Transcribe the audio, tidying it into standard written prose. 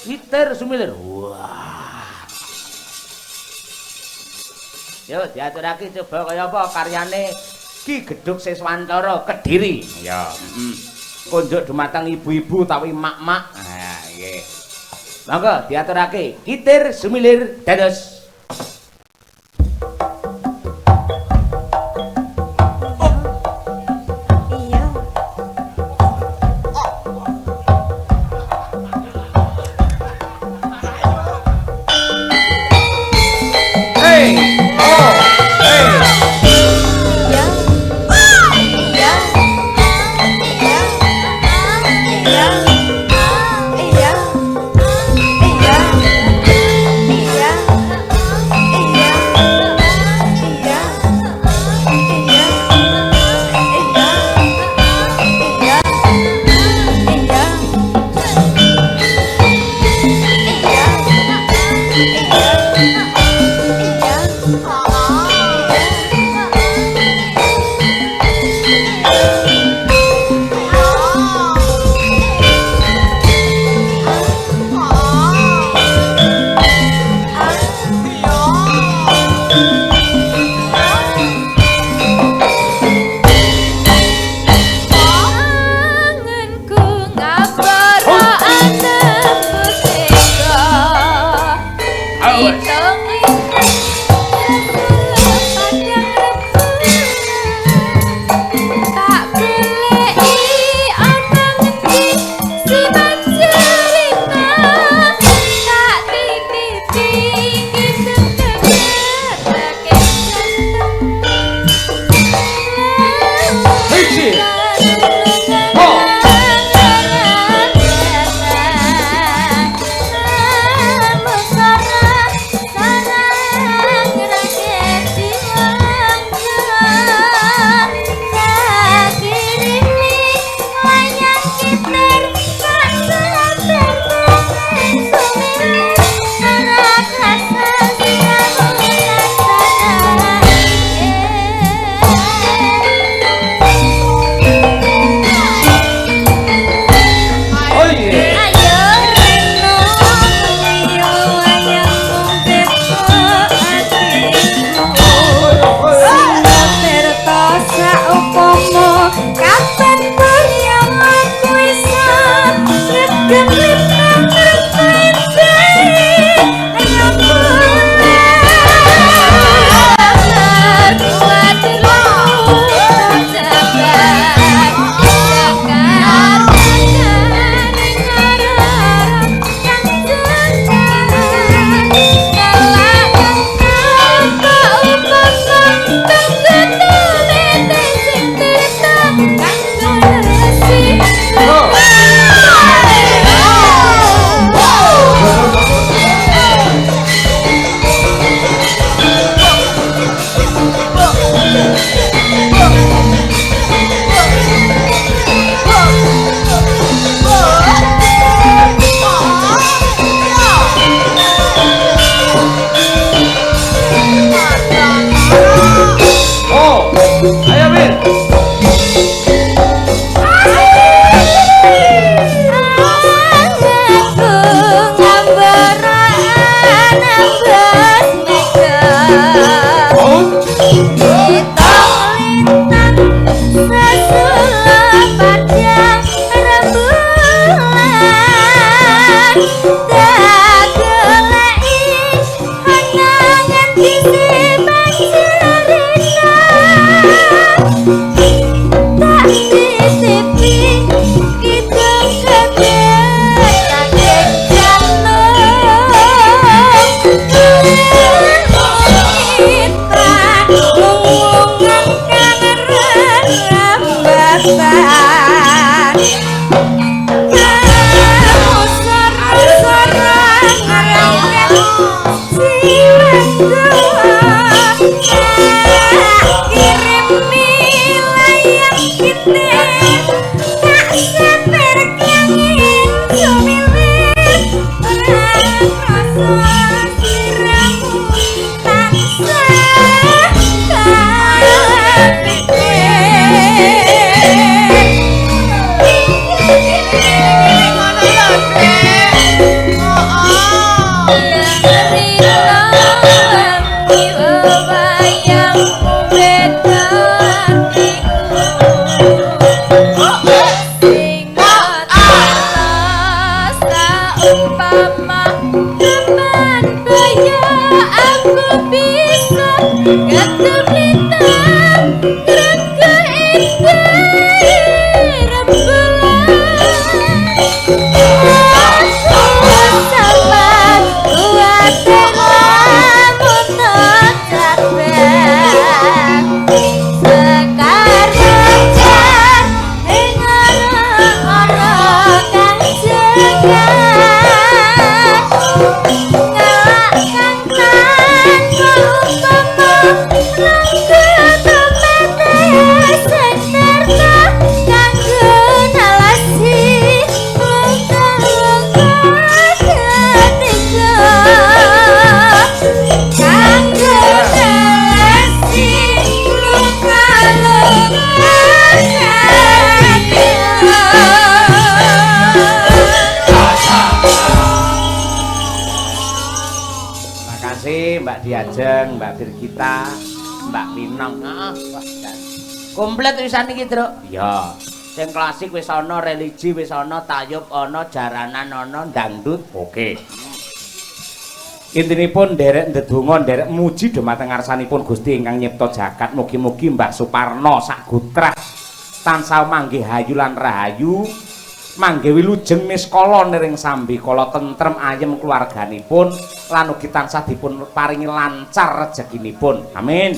Kitir sumilir. Wah. Yo diaturake coba kaya apa karyane Ki Gedhuk Siswantara Kediri. Ya, konjuk dumateng ibu-ibu utawi mak-mak. Nah, nggih. Monggo diaturake Kitir Sumilir dados Diajeng Mbak Birgita, Mbak Winong. Heeh. Komplit wisan iki, Truk. Iya. Sing klasik wis ana, religi wis ana, tayub ana, jaranan ana, dangdut. Oke. Intinipun nderek ndedonga nderek muji dhumateng ngarsanipun Gusti ingkang nyipta jagat. Mugi-mugi Mbak Suparno sak gutrah tansah manggih hayu lan rahayu, manggih wilujeng niskala niring sambi kala tentrem ayem keluarganipun lan ugi tansah dipun paringi lancar rezekinipun. Amin.